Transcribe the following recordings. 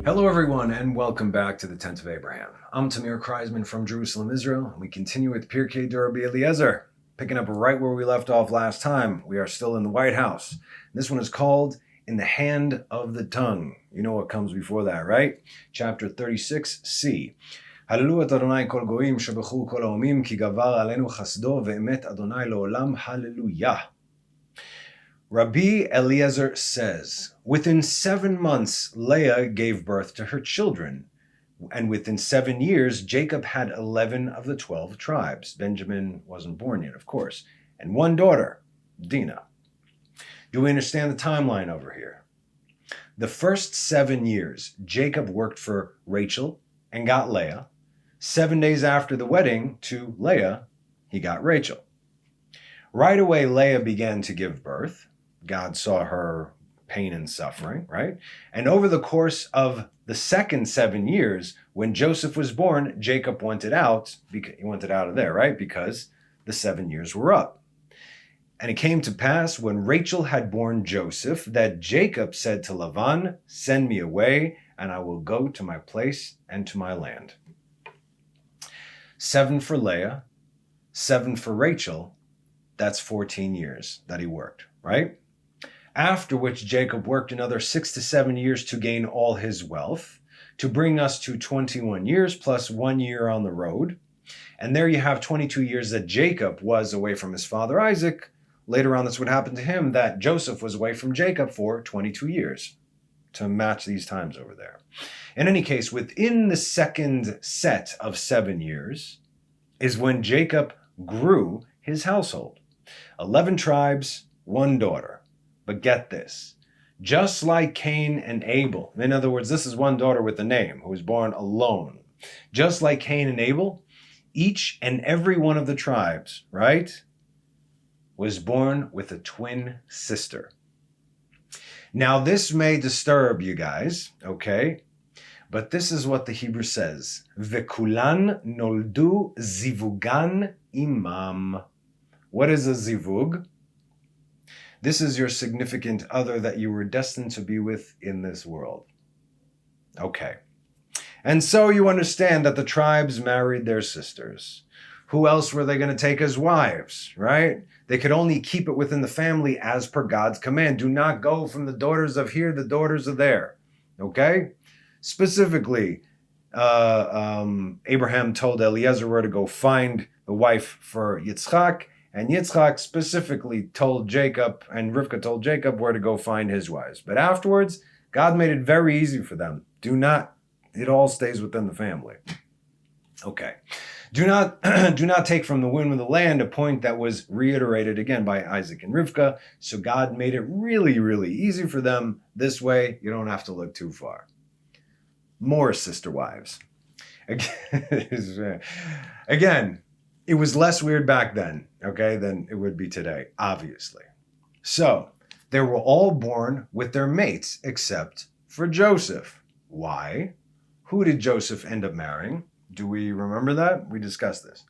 Hello everyone and welcome back to the Tent of Abraham. I'm Tamir Kreisman from Jerusalem, Israel, and we continue with Pirkei Rabbi Eliezer. Picking up right where we left off last time, we are still in the White House. This one is called In the Hand of the Tongue. You know what comes before that, right? Chapter 36c. Hallelu et Adonai kol goyim shebechu kol haomim ki gavar alenu chasdo ve'emet Adonai leolam hallelujah. Rabbi Eliezer says, within 7 months, Leah gave birth to her children, and within 7 years, Jacob had 11 of the 12 tribes. Benjamin wasn't born yet, of course, and one daughter, Dinah. Do we understand the timeline over here? The first 7 years, Jacob worked for Rachel and got Leah. 7 days after the wedding to Leah, he got Rachel. Right away, Leah began to give birth. God saw her pain and suffering, right? And over the course of the second 7 years, when Joseph was born, Jacob wanted out. He wanted out of there, right? Because the 7 years were up. And it came to pass when Rachel had borne Joseph that Jacob said to Lavan, "Send me away, and I will go to my place and to my land." 7 for Leah, 7 for Rachel. That's 14 years that he worked, right? After which Jacob worked another 6 to 7 years to gain all his wealth, to bring us to 21 years plus 1 year on the road. And there you have 22 years that Jacob was away from his father Isaac. Later on, this would happen to him, that Joseph was away from Jacob for 22 years, to match these times over there. In any case, within the second set of 7 years is when Jacob grew his household. 11 tribes, 1 daughter. But get this, just like Cain and Abel, in other words, this is one daughter with a name who was born alone. Just like Cain and Abel, each and every one of the tribes, right, was born with a twin sister. Now, this may disturb you guys, okay? But this is what the Hebrew says. Vekulan noldu zivugan imam. What is a zivug? This is your significant other that you were destined to be with in this world. Okay. And so you understand that the tribes married their sisters. Who else were they going to take as wives, right? They could only keep it within the family as per God's command. Do not go from the daughters of here, the daughters of there. Okay? Specifically, Abraham told Eliezer where to go find the wife for Yitzchak, and Yitzchak specifically told Jacob, and Rivka told Jacob where to go find his wives. But afterwards, God made it very easy for them. It all stays within the family. Okay. Do not take from the wind of the land, a point that was reiterated again by Isaac and Rivka. So God made it really, really easy for them. This way, you don't have to look too far. More sister wives. Again, it was less weird back then, okay, than it would be today, obviously. So, they were all born with their mates, except for Joseph. Why? Who did Joseph end up marrying? Do we remember that? We discussed this.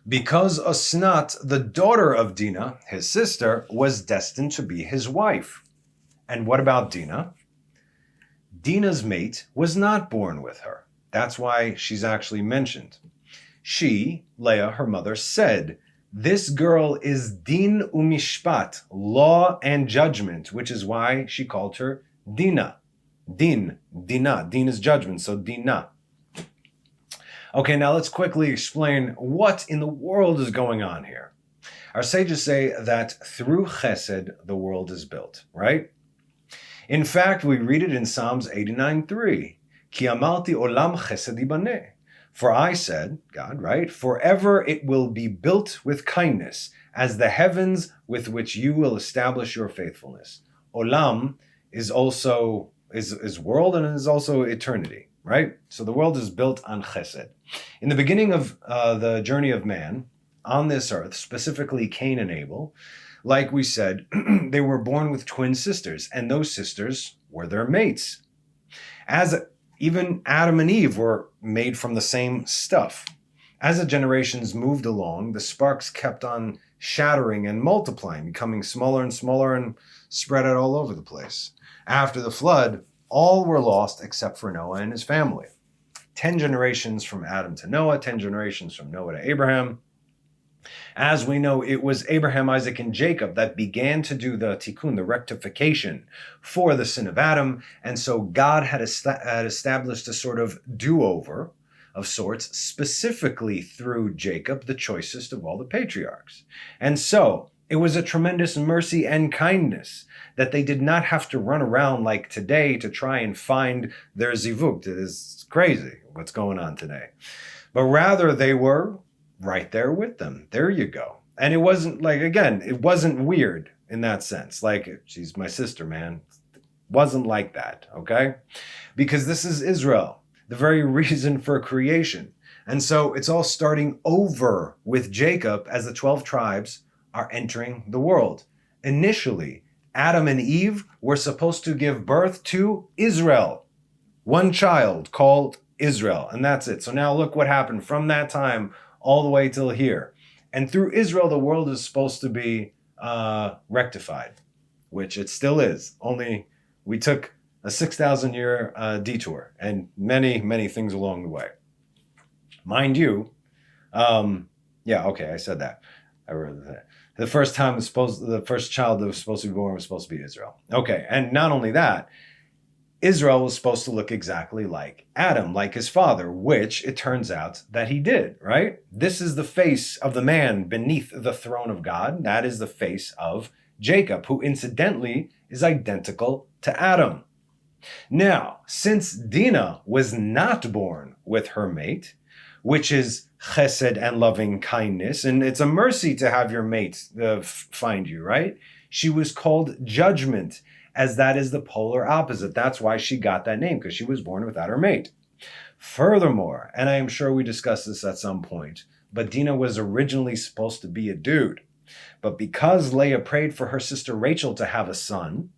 Because Osnat, the daughter of Dinah, his sister, was destined to be his wife. And what about Dinah? Dinah's mate was not born with her. That's why she's actually mentioned. She, Leah, her mother, said, "This girl is din umishpat, law and judgment," which is why she called her Dinah. Dinah. Din is judgment, so Dinah. Okay, now let's quickly explain what in the world is going on here. Our sages say that through chesed, the world is built, right? In fact, we read it in Psalms 89:3. Ki amarti olam chesed yibaneh. For I said, God, right? Forever it will be built with kindness, as the heavens with which you will establish your faithfulness. Olam is also is world and is also eternity, right? So the world is built on chesed. In the beginning of the journey of man on this earth, specifically Cain and Abel, like we said, they were born with twin sisters, and those sisters were their mates. As even Adam and Eve were made from the same stuff. As the generations moved along, the sparks kept on shattering and multiplying, becoming smaller and spread out all over the place. After the flood, all were lost except for Noah and his family. 10 generations from Adam to Noah, 10 generations from Noah to Abraham. As we know, it was Abraham, Isaac, and Jacob that began to do the tikkun, the rectification for the sin of Adam. And so God had established a sort of do-over of sorts, specifically through Jacob, the choicest of all the patriarchs. And so it was a tremendous mercy and kindness that they did not have to run around like today to try and find their zivug. It is crazy what's going on today. But rather they were right there with them. There you go. And it wasn't like, again, it wasn't weird in that sense. Like, she's my sister, man. It wasn't like that, okay? Because this is Israel, the very reason for creation. And so it's all starting over with Jacob as the 12 tribes are entering the world. Initially, Adam and Eve were supposed to give birth to Israel, one child called Israel, and that's it. So now look what happened from that time all the way till here. And through Israel, the world is supposed to be rectified, which it still is. Only we took a 6,000-year detour and many, many things along the way. Mind you, I said that. I wrote that. The first child that was supposed to be born was supposed to be Israel. Okay, and not only that, Israel was supposed to look exactly like Adam, like his father, which it turns out that he did, right? This is the face of the man beneath the throne of God. That is the face of Jacob, who incidentally is identical to Adam. Now, since Dinah was not born with her mate, which is chesed and loving kindness, and it's a mercy to have your mate find you, right? She was called judgment, as that is the polar opposite. That's why she got that name, because she was born without her mate. Furthermore, and I am sure we discussed this at some point, but Dinah was originally supposed to be a dude. But because Leah prayed for her sister Rachel to have a son,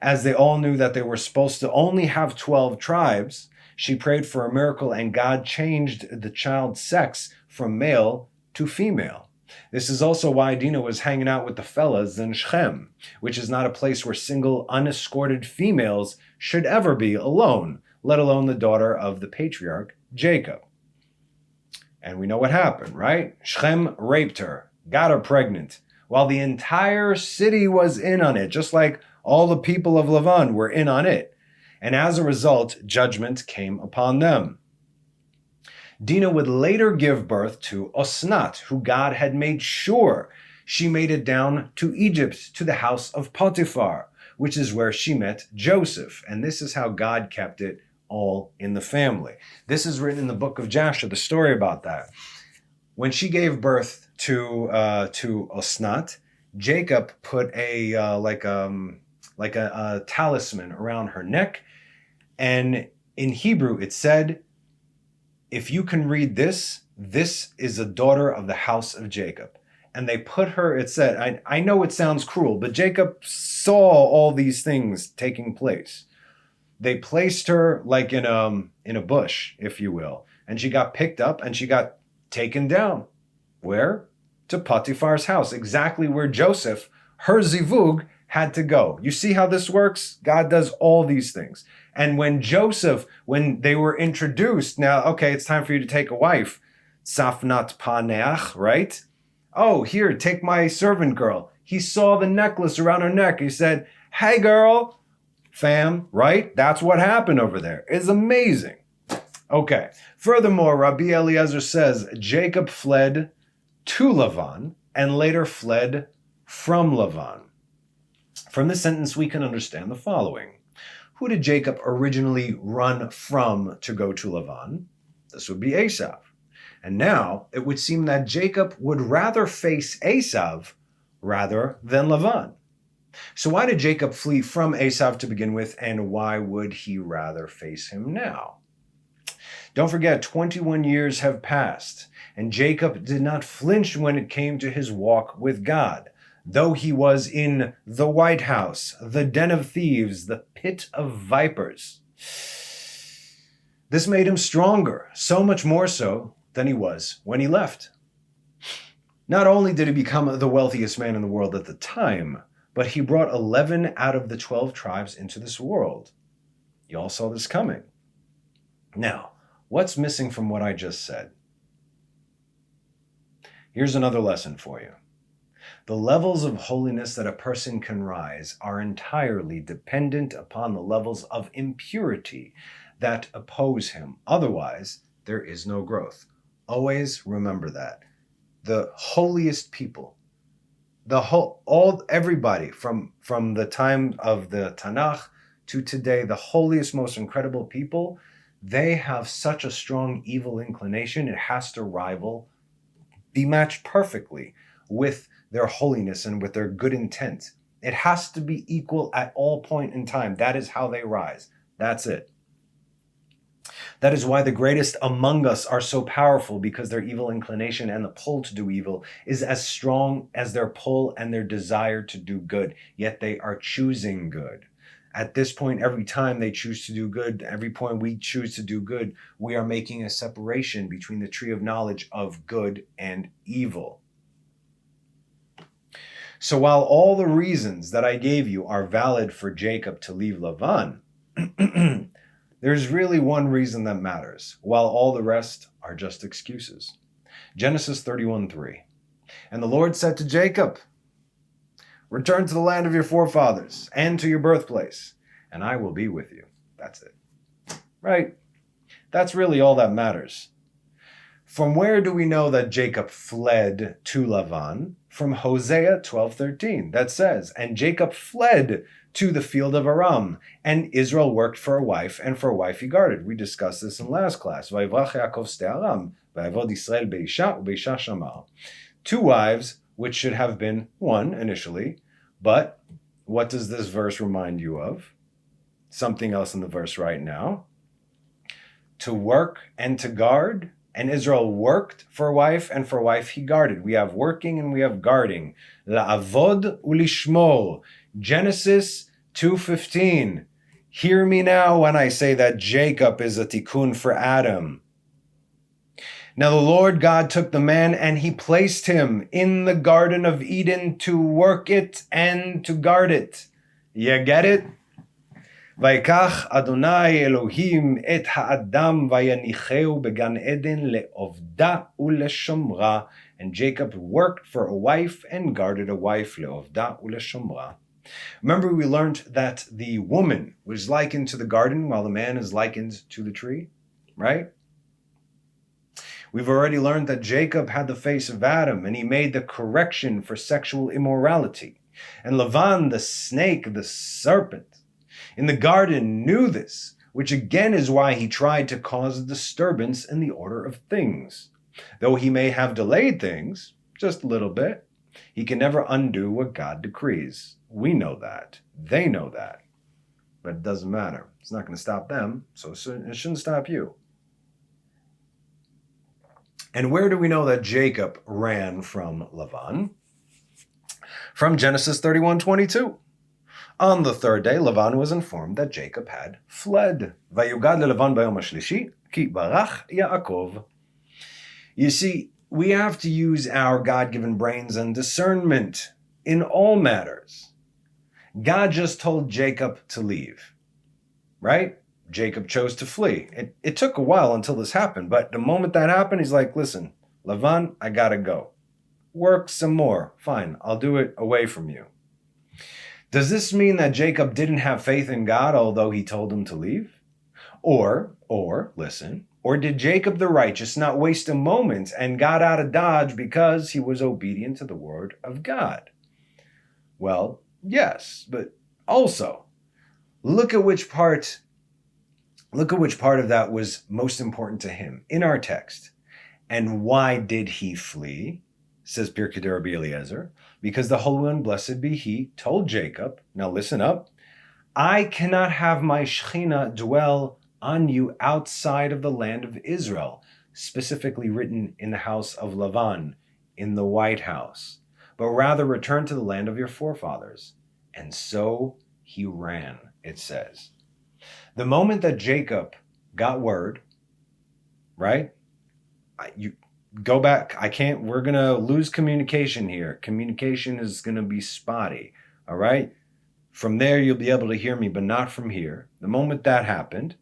as they all knew that they were supposed to only have 12 tribes, she prayed for a miracle, and God changed the child's sex from male to female. This is also why Dinah was hanging out with the fellas in Shechem, which is not a place where single, unescorted females should ever be alone, let alone the daughter of the patriarch Jacob. And we know what happened, right? Shechem raped her, got her pregnant, while the entire city was in on it, just like all the people of Lavan were in on it. And as a result, judgment came upon them. Dinah would later give birth to Osnat, who God had made sure she made it down to Egypt, to the house of Potiphar, which is where she met Joseph. And this is how God kept it all in the family. This is written in the book of Jasher, the story about that. When she gave birth to Osnat, Jacob put a talisman around her neck. And in Hebrew, it said, if you can read this, this is a daughter of the house of Jacob. And they put her, it said, I know it sounds cruel, but Jacob saw all these things taking place. They placed her like in a bush, if you will. And she got picked up and she got taken down. Where? To Potiphar's house, exactly where Joseph, her zivug, had to go. You see how this works? God does all these things. And when they were introduced, now, okay, it's time for you to take a wife. Safnat paneach, right? Oh, here, take my servant girl. He saw the necklace around her neck. He said, hey, girl, fam, right? That's what happened over there. It's amazing. Okay. Furthermore, Rabbi Eliezer says Jacob fled to Lavan and later fled from Lavan. From this sentence, we can understand the following. Who did Jacob originally run from to go to Lavan? This would be Esav. And now it would seem that Jacob would rather face Esav rather than Lavan. So why did Jacob flee from Esav to begin with, and why would he rather face him now? Don't forget, 21 years have passed, and Jacob did not flinch when it came to his walk with God. Though he was in the White House, the den of thieves, the pit of vipers. This made him stronger, so much more so than he was when he left. Not only did he become the wealthiest man in the world at the time, but he brought 11 out of the 12 tribes into this world. You all saw this coming. Now, what's missing from what I just said? Here's another lesson for you. The levels of holiness that a person can rise are entirely dependent upon the levels of impurity that oppose him. Otherwise, there is no growth. Always remember that. The holiest people, everybody from the time of the Tanakh to today, the holiest, most incredible people, they have such a strong evil inclination, it has to be matched perfectly with their holiness and with their good intent. It has to be equal at all point in time. That is how they rise. That's it. That is why the greatest among us are so powerful, because their evil inclination and the pull to do evil is as strong as their pull and their desire to do good, yet they are choosing good. At this point, every time they choose to do good, every point we choose to do good, we are making a separation between the tree of knowledge of good and evil. So while all the reasons that I gave you are valid for Jacob to leave Lavan, there's really one reason that matters, while all the rest are just excuses. Genesis 31:3. And the Lord said to Jacob, return to the land of your forefathers and to your birthplace, and I will be with you. That's it. Right? That's really all that matters. From where do we know that Jacob fled to Lavan? From Hosea 12:13. That says, and Jacob fled to the field of Aram, and Israel worked for a wife, and for a wife he guarded. We discussed this in last class. Vayivrach Yaakov ste Aram, vayavod Yisrael beisha, ubeisha shamar. 2 wives, which should have been 1 initially, but what does this verse remind you of? Something else in the verse right now. To work and to guard. And Israel worked for a wife, and for a wife he guarded. We have working and we have guarding. La'avod ulishmor. Genesis 2:15. Hear me now when I say that Jacob is a tikkun for Adam. Now the Lord God took the man and he placed him in the Garden of Eden to work it and to guard it. You get it? ויקח אדוני אלוהים את האדם ויניחהו בגן עדן לעובדה ולשומרה. And Jacob worked for a wife and guarded a wife לעובדה ולשומרה. Remember we learned that the woman was likened to the garden while the man is likened to the tree, right? We've already learned that Jacob had the face of Adam and he made the correction for sexual immorality. And Lavan, the snake, the serpent, in the garden knew this, which again is why he tried to cause a disturbance in the order of things. Though he may have delayed things, just a little bit, he can never undo what God decrees. We know that. They know that. But it doesn't matter. It's not going to stop them, so it shouldn't stop you. And where do we know that Jacob ran from Lavan? From Genesis 31:22. On the 3rd day, Lavan was informed that Jacob had fled. Vayugad leLavan bayom hashlishi, ki barach Yaakov. You see, we have to use our God-given brains and discernment in all matters. God just told Jacob to leave, right? Jacob chose to flee. It took a while until this happened, but the moment that happened, he's like, listen, Lavan, I gotta go. Work some more. Fine, I'll do it away from you. Does this mean that Jacob didn't have faith in God, although he told him to leave? Or did Jacob the righteous not waste a moment and got out of Dodge because he was obedient to the word of God? Well, yes, but also, look at which part of that was most important to him in our text. And why did he flee? Says Pirkei Rabbi Eliezer, because the Holy One, blessed be He, told Jacob, now listen up, I cannot have my Shekhinah dwell on you outside of the land of Israel, specifically written in the house of Lavan, in the White House, but rather return to the land of your forefathers. And so he ran, it says. The moment that Jacob got word, right? You go back. I can't. We're going to lose communication here. Communication is going to be spotty. All right? From there, you'll be able to hear me, but not from here. The moment that happened,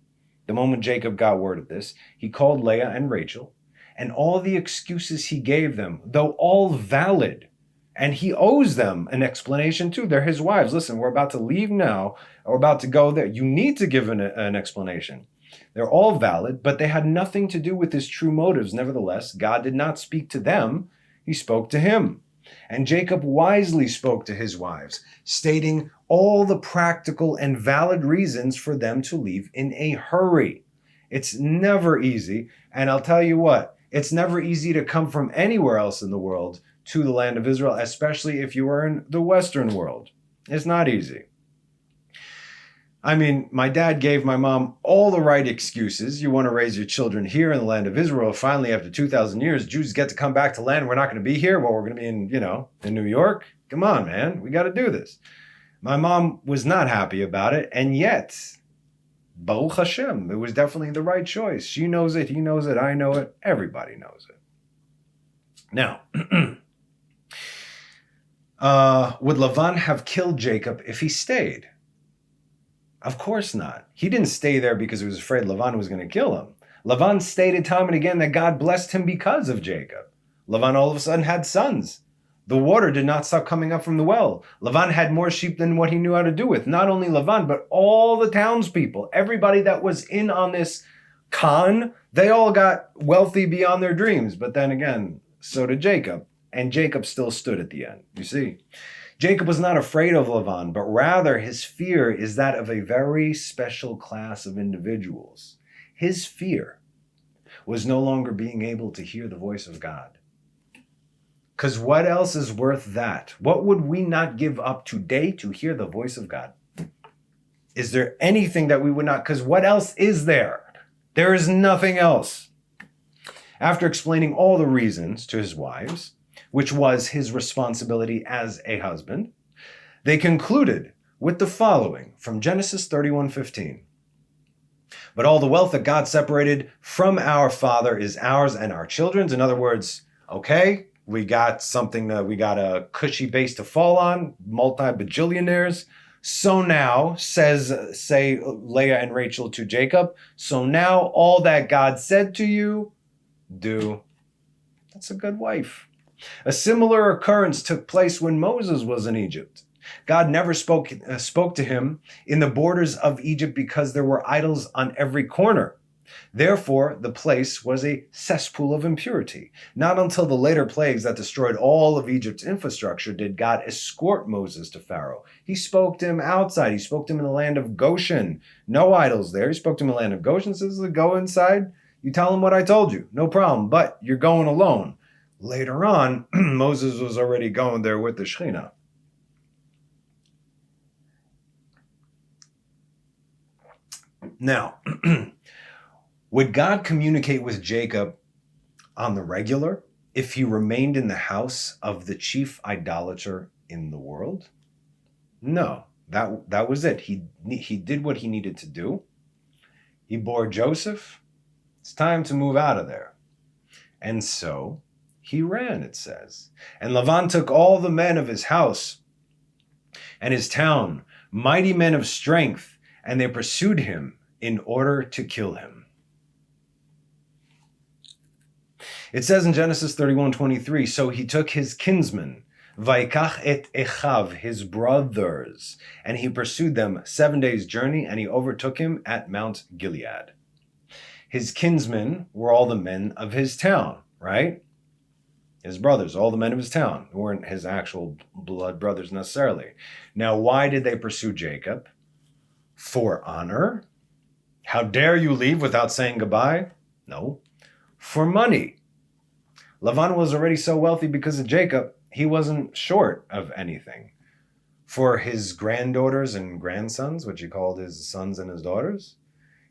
the moment Jacob got word of this, he called Leah and Rachel, and all the excuses he gave them, though all valid, and he owes them an explanation too. They're his wives. Listen, we're about to leave now, or about to go there. You need to give an explanation. They're all valid, but they had nothing to do with his true motives. Nevertheless, God did not speak to them. He spoke to him. And Jacob wisely spoke to his wives, stating all the practical and valid reasons for them to leave in a hurry. It's never easy. And I'll tell you what, it's never easy to come from anywhere else in the world to the land of Israel, especially if you are in the Western world. It's not easy. I mean, my dad gave my mom all the right excuses. You want to raise your children here in the land of Israel. Finally, after 2,000 years, Jews get to come back to land. We're not going to be here. Well, we're going to be in New York. Come on, man. We got to do this. My mom was not happy about it. And yet, Baruch Hashem, it was definitely the right choice. She knows it. He knows it. I know it. Everybody knows it. Now, would Lavan have killed Jacob if he stayed? Of course not. He didn't stay there because he was afraid Lavan was going to kill him. Lavan stated time and again that God blessed him because of Jacob. Lavan all of a sudden had sons. The water did not stop coming up from the well. Lavan had more sheep than what he knew how to do with. Not only Lavan, but all the townspeople, everybody that was in on this con, they all got wealthy beyond their dreams. But then again, so did Jacob. And Jacob still stood at the end, you see. Jacob was not afraid of Lavan, but rather his fear is that of a very special class of individuals. His fear was no longer being able to hear the voice of God. Because what else is worth that? What would we not give up today to hear the voice of God? Is there anything that we would not? Because what else is there? There is nothing else. After explaining all the reasons to his wives, which was his responsibility as a husband, they concluded with the following from Genesis 31:15. But all the wealth that God separated from our father is ours and our children's. In other words, okay, we got we got a cushy base to fall on, multi-bajillionaires. So now, say Leah and Rachel to Jacob, so now all that God said to you, do. That's a good wife. A similar occurrence took place when Moses was in Egypt. God never spoke to him in the borders of Egypt because there were idols on every corner. Therefore, the place was a cesspool of impurity. Not until the later plagues that destroyed all of Egypt's infrastructure did God escort Moses to Pharaoh. He spoke to him outside. He spoke to him in the land of Goshen. No idols there. He spoke to him in the land of Goshen. Says, go inside. You tell him what I told you. No problem. But you're going alone. Later on, Moses was already going there with the Shekhinah. Now, would God communicate with Jacob on the regular if he remained in the house of the chief idolater in the world? No, that was it. He did what he needed to do. He bore Joseph. It's time to move out of there. And so he ran, it says. And Lavan took all the men of his house and his town, mighty men of strength, and they pursued him in order to kill him. It says in Genesis 31:23, so he took his kinsmen, Vaikach et Echav, his brothers, and he pursued them 7 days' journey, and he overtook him at Mount Gilead. His kinsmen were all the men of his town, right? His brothers, all the men of his town, who weren't his actual blood brothers necessarily. Now, why did they pursue Jacob? For honor? How dare you leave without saying goodbye? No. For money. Lavan was already so wealthy because of Jacob, he wasn't short of anything. For his granddaughters and grandsons, which he called his sons and his daughters,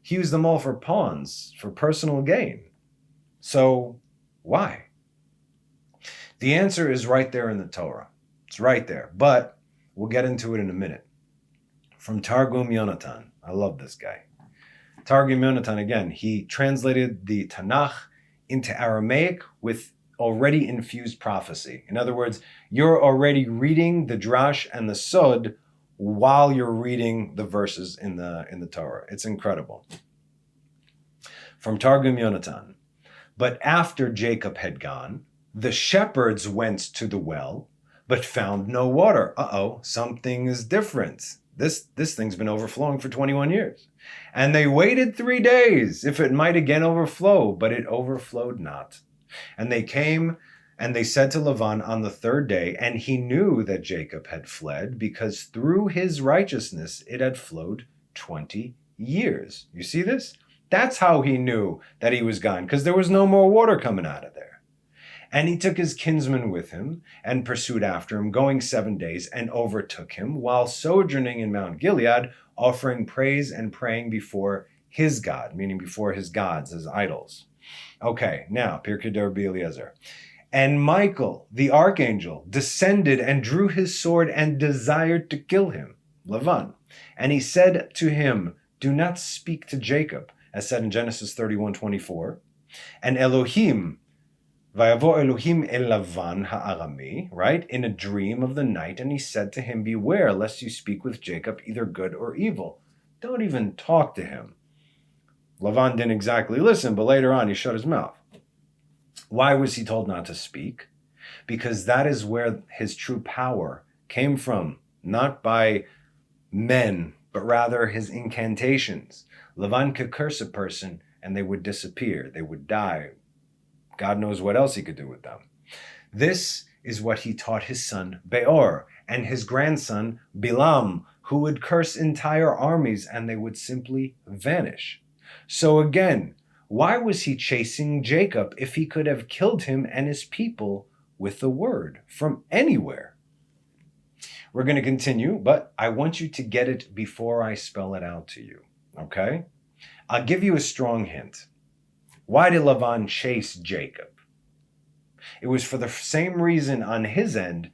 he used them all for pawns, for personal gain. So, why? The answer is right there in the Torah. It's right there. But we'll get into it in a minute. From Targum Yonatan. I love this guy. Targum Yonatan, again, he translated the Tanakh into Aramaic with already infused prophecy. In other words, you're already reading the drash and the sod while you're reading the verses in the Torah. It's incredible. From Targum Yonatan. But after Jacob had gone, the shepherds went to the well, but found no water. Something is different. This thing's been overflowing for 21 years. And they waited 3 days, if it might again overflow, but it overflowed not. And they came and they said to Lavan on the 3rd day, and he knew that Jacob had fled, because through his righteousness it had flowed 20 years. You see this? That's how he knew that he was gone, because there was no more water coming out of there. And he took his kinsman with him and pursued after him, going 7 days, and overtook him while sojourning in Mount Gilead, offering praise and praying before his God, meaning before his gods, his idols. Okay, now, Pirkei Rabbi Eliezer. And Michael, the archangel, descended and drew his sword and desired to kill him, Lavan. And he said to him, do not speak to Jacob, as said in Genesis 31:24. And Elohim, Vayavo Elohim el Lavan ha'arami, right, in a dream of the night, and he said to him, beware lest you speak with Jacob either good or evil. Don't even talk to him. Lavan didn't exactly listen, but later on he shut his mouth. Why was he told not to speak? Because that is where his true power came from, not by men, but rather his incantations. Lavan could curse a person and they would disappear, they would die. God knows what else he could do with them. This is what he taught his son Beor and his grandson Bilam, who would curse entire armies and they would simply vanish. So again, why was he chasing Jacob if he could have killed him and his people with the word from anywhere? We're going to continue, but I want you to get it before I spell it out to you, okay? I'll give you a strong hint. Why did Lavan chase Jacob? It was for the same reason on his end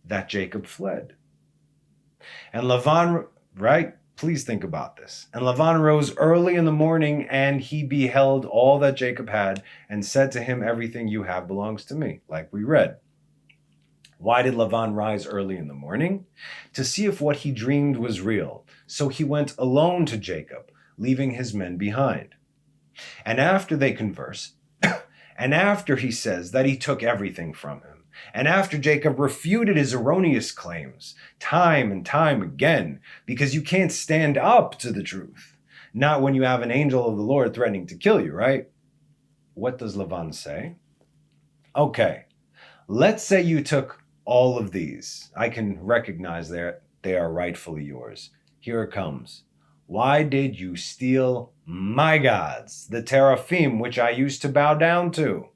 that Jacob fled. And Lavan, right? Please think about this. And Lavan rose early in the morning, and he beheld all that Jacob had, and said to him, everything you have belongs to me, like we read. Why did Lavan rise early in the morning? To see if what he dreamed was real. So he went alone to Jacob, leaving his men behind. And after they converse, and after he says that he took everything from him, and after Jacob refuted his erroneous claims time and time again, because you can't stand up to the truth, not when you have an angel of the Lord threatening to kill you, right? What does Lavan say? Okay, let's say you took all of these. I can recognize they are rightfully yours. Here it comes. Why did you steal my gods, the teraphim, which I used to bow down to?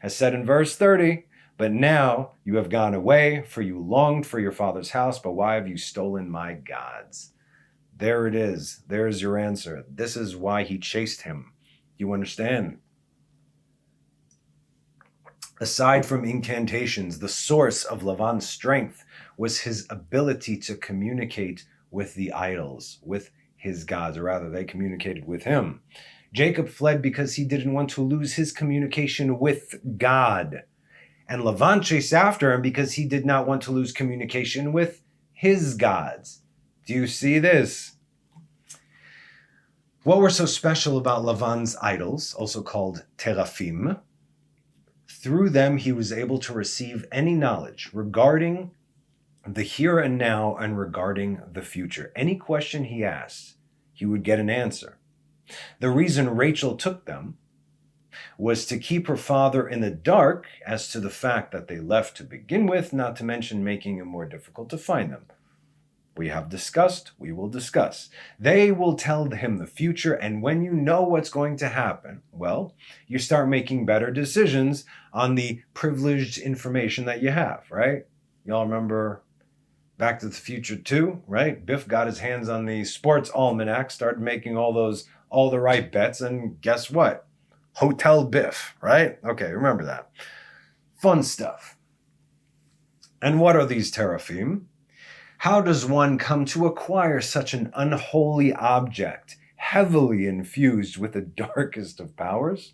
As said in verse 30, but now you have gone away, for you longed for your father's house, but why have you stolen my gods? There it is. There's your answer. This is why he chased him. You understand? Aside from incantations, the source of Lavan's strength was his ability to communicate with the idols, with his gods, or rather they communicated with him. Jacob fled because he didn't want to lose his communication with God. And Lavan chased after him because he did not want to lose communication with his gods. Do you see this? What were so special about Lavan's idols, also called teraphim? Through them, he was able to receive any knowledge regarding the here and now and regarding the future. Any question he asked, he would get an answer. The reason Rachel took them was to keep her father in the dark as to the fact that they left to begin with, not to mention making it more difficult to find them. We have discussed, we will discuss. They will tell him the future, and when you know what's going to happen, well, you start making better decisions on the privileged information that you have, right? Y'all remember Back to the Future 2, right? Biff got his hands on the sports almanac, started making all the right bets, and guess what? Hotel Biff, right? Okay, remember that. Fun stuff. And what are these teraphim? How does one come to acquire such an unholy object, heavily infused with the darkest of powers?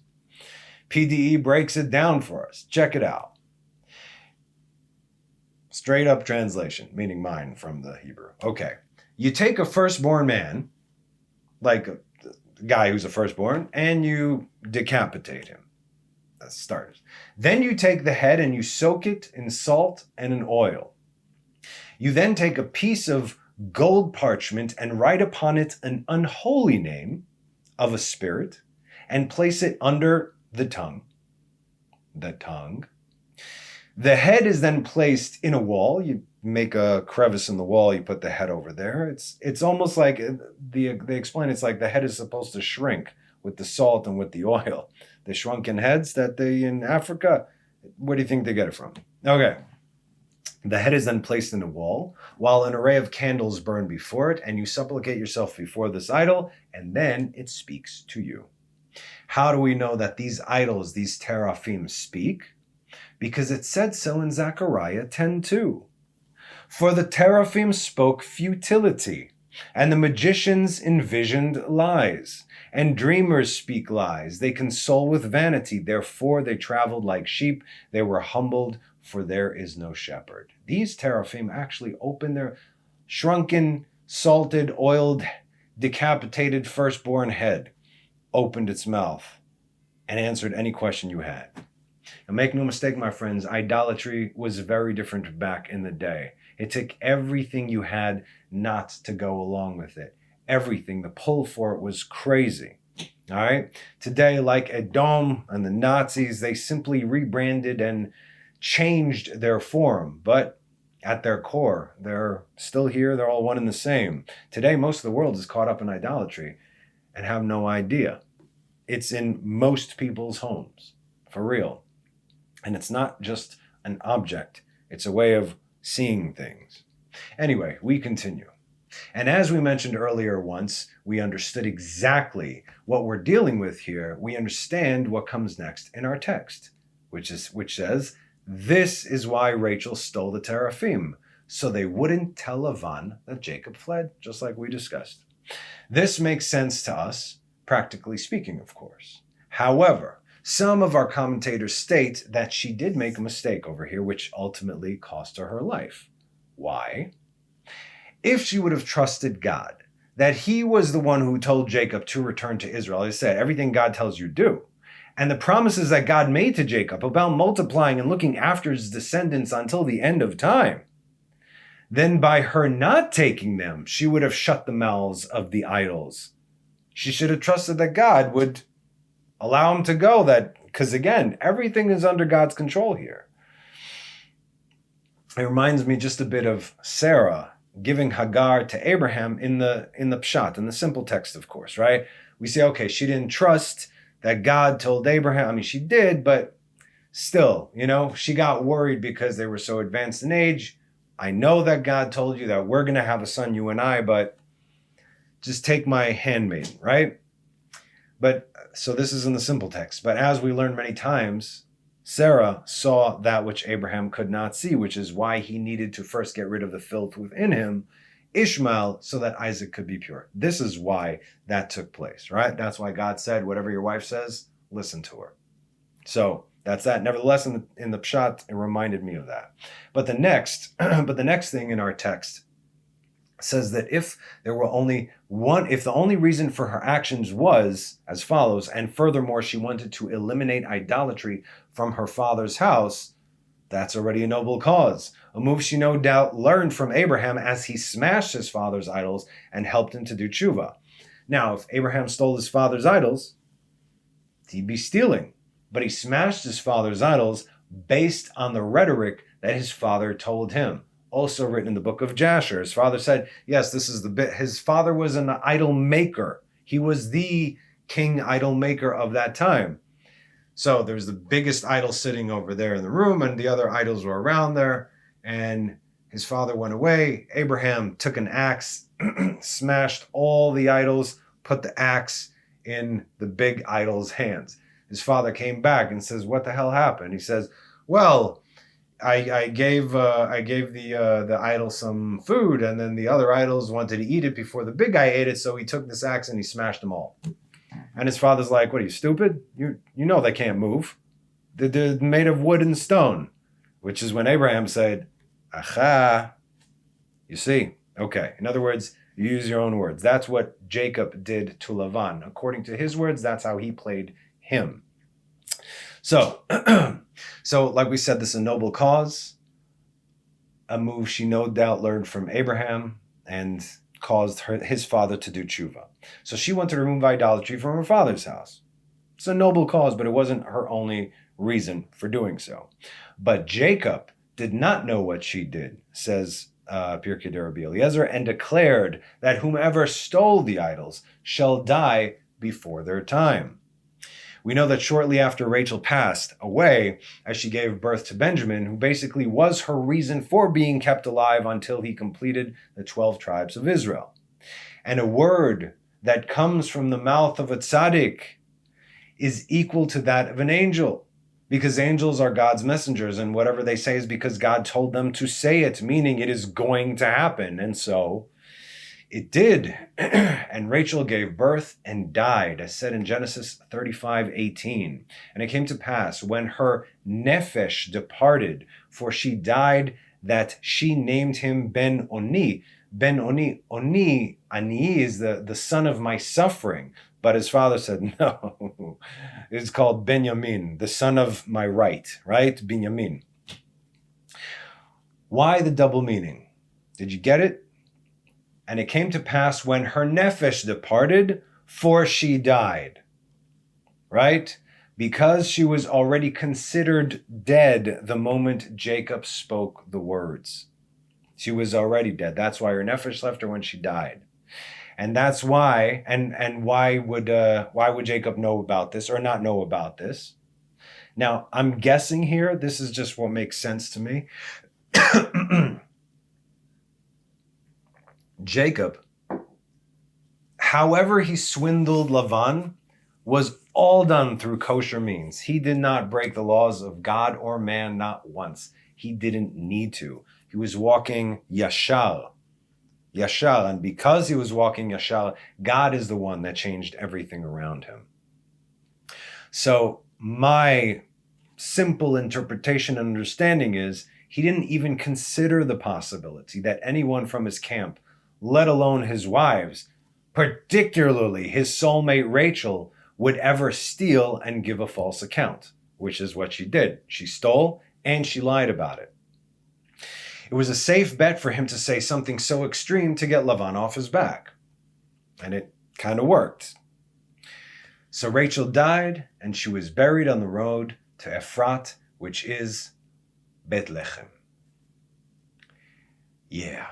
PDE breaks it down for us. Check it out. Straight up translation, meaning mine from the Hebrew. Okay. You take a firstborn man, like a guy who's a firstborn, and you decapitate him. That's starters. Then you take the head and you soak it in salt and in oil. You then take a piece of gold parchment and write upon it an unholy name of a spirit and place it under the tongue. The tongue. The head is then placed in a wall. You make a crevice in the wall. You put the head over there. It's almost like they explain it's like the head is supposed to shrink with the salt and with the oil. The shrunken heads that they in Africa, where do you think they get it from? Okay. The head is then placed in a wall while an array of candles burn before it, and you supplicate yourself before this idol, and then it speaks to you. How do we know that these idols, these teraphim, speak? Because it said so in Zechariah 10:2. For the teraphim spoke futility, and the magicians envisioned lies, and dreamers speak lies. They console with vanity, therefore they traveled like sheep. They were humbled, for there is no shepherd. These teraphim actually opened their shrunken, salted, oiled, decapitated firstborn head, opened its mouth, and answered any question you had. Now, make no mistake, my friends, idolatry was very different back in the day. It took everything you had not to go along with it. Everything. The pull for it was crazy. All right? Today, like Edom and the Nazis, they simply rebranded and changed their form. But at their core, they're still here. They're all one and the same. Today, most of the world is caught up in idolatry and have no idea. It's in most people's homes. For real. And it's not just an object. It's a way of seeing things. Anyway, we continue. And as we mentioned earlier once, we understood exactly what we're dealing with here. We understand what comes next in our text, which says, this is why Rachel stole the teraphim, so they wouldn't tell Lavan that Jacob fled, just like we discussed. This makes sense to us, practically speaking, of course. However, some of our commentators state that she did make a mistake over here, which ultimately cost her life. Why? If she would have trusted God, that he was the one who told Jacob to return to Israel, he said, everything God tells you do, and the promises that God made to Jacob about multiplying and looking after his descendants until the end of time, then by her not taking them, she would have shut the mouths of the idols. She should have trusted that God would allow him to go, because again, everything is under God's control here. It reminds me just a bit of Sarah giving Hagar to Abraham in the pshat, in the simple text, of course, right? We say, okay, she didn't trust that God told Abraham. I mean, she did, but still, she got worried because they were so advanced in age. I know that God told you that we're going to have a son, you and I, but just take my handmaiden, right? But so this is in the simple text. But as we learned many times, Sarah saw that which Abraham could not see, which is why he needed to first get rid of the filth within him, Ishmael, so that Isaac could be pure. This is why that took place, right? That's why God said, whatever your wife says, listen to her. So that's that. Nevertheless, in the pshat, it reminded me of that. But the next thing in our text says that if the only reason for her actions was as follows, and furthermore, she wanted to eliminate idolatry from her father's house, that's already a noble cause. A move she no doubt learned from Abraham as he smashed his father's idols and helped him to do tshuva. Now, if Abraham stole his father's idols, he'd be stealing. But he smashed his father's idols based on the rhetoric that his father told him. Also written in the book of Jasher. His father said, yes, this is the bit. His father was an idol maker. He was the king idol maker of that time. So there's the biggest idol sitting over there in the room, and the other idols were around there. And his father went away. Abraham took an axe, smashed all the idols, put the axe in the big idol's hands. His father came back and says, what the hell happened? He says, well, I gave the idol some food, and then the other idols wanted to eat it before the big guy ate it, so he took this axe and he smashed them all. And his father's like, what are you, stupid? You know they can't move. They're made of wood and stone. Which is when Abraham said, aha. You see? Okay. In other words, you use your own words. That's what Jacob did to Lavan. According to his words, that's how he played him. So, like we said, this is a noble cause. A move she no doubt learned from Abraham and caused his father to do tshuva. So she wanted to remove idolatry from her father's house. It's a noble cause, but it wasn't her only reason for doing so. But Jacob did not know what she did, says Pirkei de Rabbi Eliezer, and declared that whomever stole the idols shall die before their time. We know that shortly after Rachel passed away, as she gave birth to Benjamin, who basically was her reason for being kept alive until he completed the 12 tribes of Israel. And a word that comes from the mouth of a tzaddik is equal to that of an angel, because angels are God's messengers, and whatever they say is because God told them to say it, meaning it is going to happen. And so it did. And Rachel gave birth and died, as said in Genesis 35:18. And it came to pass when her nefesh departed, for she died, that she named him Ben Oni. Ben Oni, Ani is the son of my suffering. But his father said, no, it's called Benjamin, the son of my right? Benjamin. Why the double meaning? Did you get it? And it came to pass when her nefesh departed, for she died. Right? Because she was already considered dead the moment Jacob spoke the words. She was already dead. That's why her nefesh left her when she died. And that's why, and why would Jacob know about this or not know about this? Now, I'm guessing here, this is just what makes sense to me. Jacob, however he swindled Lavan, was all done through kosher means. He did not break the laws of God or man, not once. He didn't need to. He was walking yashar, and because he was walking yashar, God is the one that changed everything around him. So my simple interpretation and understanding is he didn't even consider the possibility that anyone from his camp, let alone his wives, particularly his soulmate Rachel, would ever steal and give a false account, which is what she did. She stole and she lied about it. It was a safe bet for him to say something so extreme to get Lavan off his back. And it kind of worked. So Rachel died, and she was buried on the road to Ephrat, which is Bethlehem. Yeah.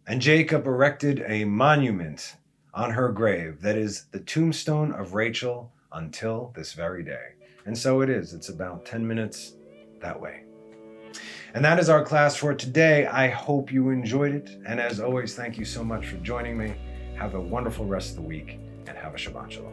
And Jacob erected a monument on her grave that is the tombstone of Rachel until this very day. And so it is. It's about 10 minutes that way. And that is our class for today. I hope you enjoyed it. And as always, thank you so much for joining me. Have a wonderful rest of the week and have a Shabbat Shalom.